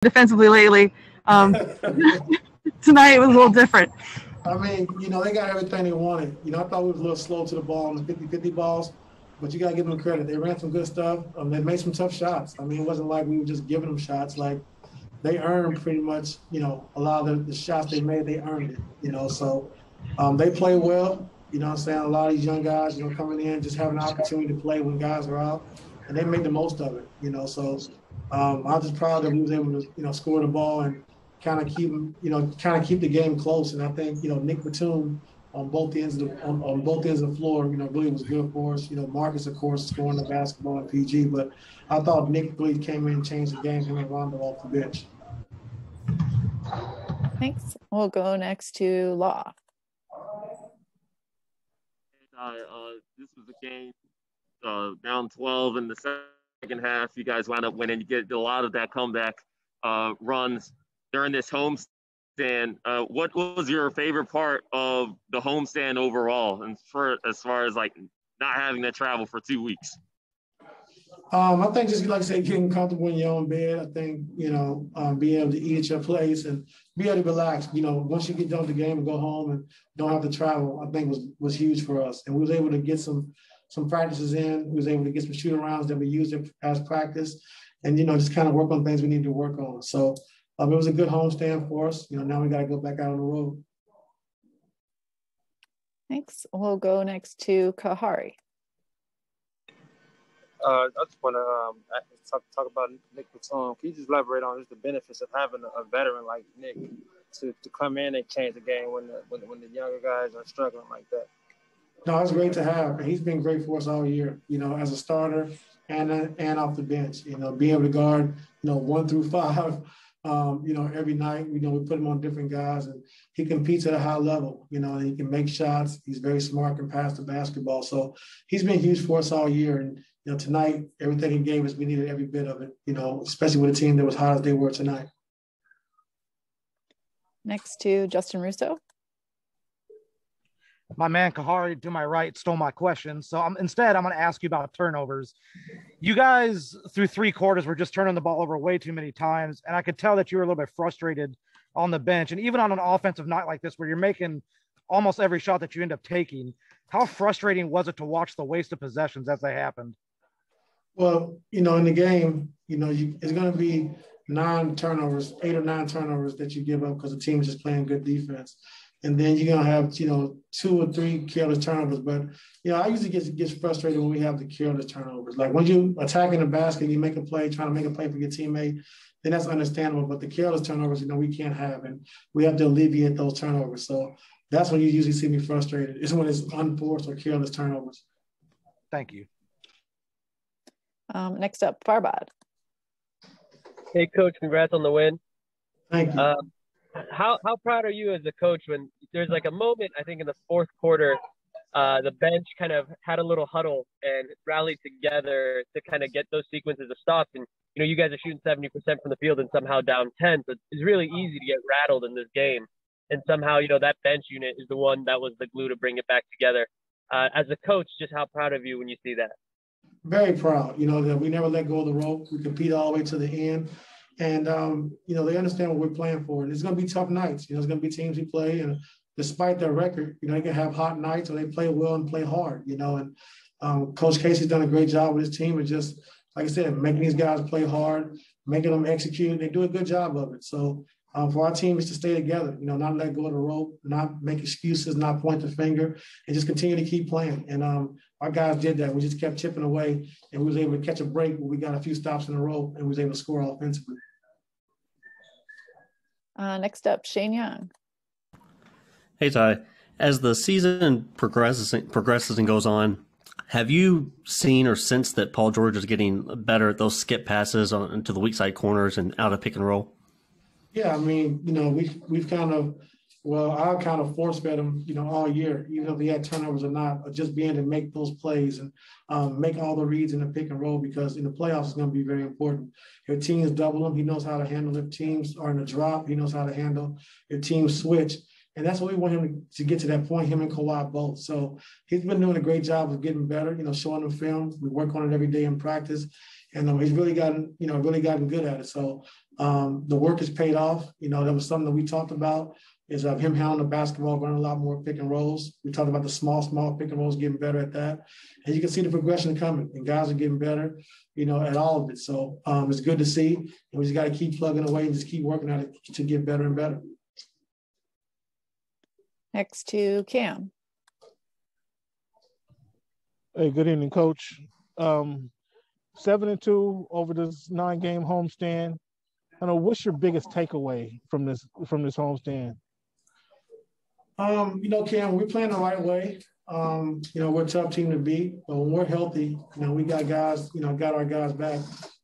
defensively lately. Tonight it was a little different. I mean, they got everything they wanted. I thought we was a little slow to the ball on the 50-50 balls, but you got to give them credit. They ran some good stuff. They made some tough shots. I mean, it wasn't like we were just giving them shots. Like, they earned pretty much, a lot of the shots they made, they earned it, So they play well. I'm saying? A lot of these young guys, coming in, just having an opportunity to play when guys are out, and they made the most of it, So I'm just proud that we was able to, score the ball and kind of keep the game close. And I think, Nick Batum on both ends of the floor, really was good for us. Marcus, of course, scoring the basketball and PG, but I thought Nick really came in and changed the game, him and Rondo off the bench. Thanks. We'll go next to Law. This was a game down 12 in the second half. You guys wound up winning. You get a lot of that comeback runs during this homestand. What was your favorite part of the homestand overall, and as far as like not having to travel for 2 weeks? I think just like I said, getting comfortable in your own bed. I think, being able to eat at your place and be able to relax. Once you get done with the game and go home and don't have to travel, I think was huge for us. And we was able to get some practices in. We was able to get some shoot arounds that we used as practice, and just kind of work on things we need to work on. So it was a good homestand for us. Now we got to go back out on the road. Thanks. We'll go next to Kahari. I just want to talk about Nick Batum. Can you just elaborate on just the benefits of having a veteran like Nick to come in and change the game when the younger guys are struggling like that? No, it's great to have. He's been great for us all year, as a starter and off the bench. Being able to guard, 1 through 5, every night. We put him on different guys, and he competes at a high level, and he can make shots. He's very smart, can pass the basketball. So he's been huge for us all year. And, tonight, everything he gave us, we needed every bit of it, especially with a team that was hot as they were tonight. Next to Justin Russo. My man Kahari to my right stole my question. So instead, I'm going to ask you about turnovers. You guys, through 3 quarters, were just turning the ball over way too many times. And I could tell that you were a little bit frustrated on the bench. And even on an offensive night like this, where you're making almost every shot that you end up taking, how frustrating was it to watch the waste of possessions as they happened? Well, in the game, it's going to be 9 turnovers, 8 or 9 turnovers that you give up because the team is just playing good defense. And then you're going to have, 2 or 3 careless turnovers. But, I usually get frustrated when we have the careless turnovers. Like when you attacking the basket and you make a play, trying to make a play for your teammate, then that's understandable. But the careless turnovers, we can't have. And we have to alleviate those turnovers. So that's when you usually see me frustrated. It's when it's unforced or careless turnovers. Thank you. Next up, Farbad. Hey, Coach, congrats on the win. Thank you. How proud are you as a coach when there's like a moment, I think in the fourth quarter, the bench kind of had a little huddle and rallied together to kind of get those sequences of stops. And, you guys are shooting 70% from the field and somehow down 10. So it's really easy to get rattled in this game. And somehow, that bench unit is the one that was the glue to bring it back together. As a coach, just how proud of you when you see that? Very proud, that we never let go of the rope. We compete all the way to the end. And, they understand what we're playing for. And it's going to be tough nights. It's going to be teams we play. And despite their record, they can have hot nights or they play well and play hard, And Coach Casey's done a great job with his team of just, like I said, making these guys play hard, making them execute. They do a good job of it. So for our team is to stay together, not let go of the rope, not make excuses, not point the finger, and just continue to keep playing. And our guys did that. We just kept chipping away, and we was able to catch a break when we got a few stops in a row and was able to score offensively. Next up, Shane Young. Hey, Ty. As the season progresses and goes on, have you seen or sensed that Paul George is getting better at those skip passes into the weak side corners and out of pick and roll? Yeah, I mean, we've kind of, I kind of force-fed him, all year, even if he had turnovers or not, just being to make those plays and make all the reads in the pick and roll, because in the playoffs it's going to be very important. If teams double him, he knows how to handle. If teams are in a drop, he knows how to handle. If teams switch, And that's what we want him to get to that point, him and Kawhi both. So he's been doing a great job of getting better, showing them film. We work on it every day in practice. And he's really gotten good at it. So the work has paid off. That was something that we talked about, is of him handling the basketball, running a lot more pick and rolls. We talked about the small pick and rolls, getting better at that. And you can see the progression coming, and guys are getting better, at all of it. So it's good to see. And we just got to keep plugging away and just keep working at it to get better and better. Next to Cam. Hey, good evening, Coach. 7-2 over this 9-game homestand. I know, what's your biggest takeaway from this homestand? Cam, we're playing the right way. We're a tough team to beat, but when we're healthy, we got guys, got our guys back.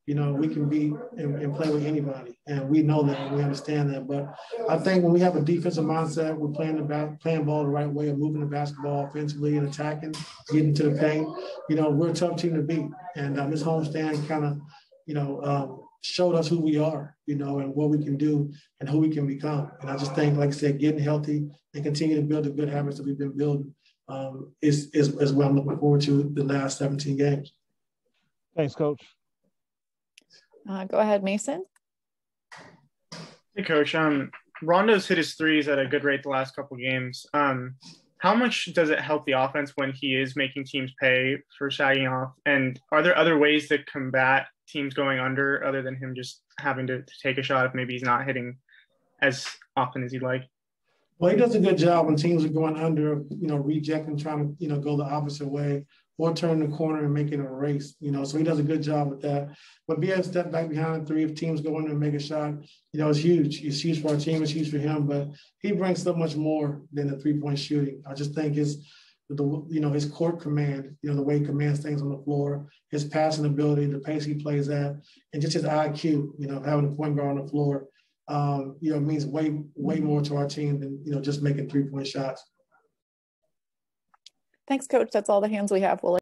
We can beat and play with anybody, and we know that and we understand that. But I think when we have a defensive mindset, we're playing ball the right way, of moving the basketball offensively and attacking, getting to the paint. We're a tough team to beat, and this homestand kind of, showed us who we are, and what we can do and who we can become. And I just think, like I said, getting healthy and continue to build the good habits that we've been building is what I'm looking forward to the last 17 games. Thanks, Coach. Go ahead, Mason. Hey, Coach. Rondo's hit his threes at a good rate the last couple games. How much does it help the offense when he is making teams pay for sagging off? And are there other ways to combat teams going under other than him just having to take a shot if maybe he's not hitting as often as he'd like? Well, he does a good job when teams are going under, rejecting, trying to, go the opposite way, or turn the corner and making a race, so he does a good job with that. But being able to step back behind three, if teams go in and make a shot, it's huge. It's huge for our team, it's huge for him, but he brings so much more than the three-point shooting. I just think his court command, the way he commands things on the floor, his passing ability, the pace he plays at, and just his IQ, having a point guard on the floor, means way more to our team than, just making three-point shots. Thanks, Coach. That's all the hands we have. We'll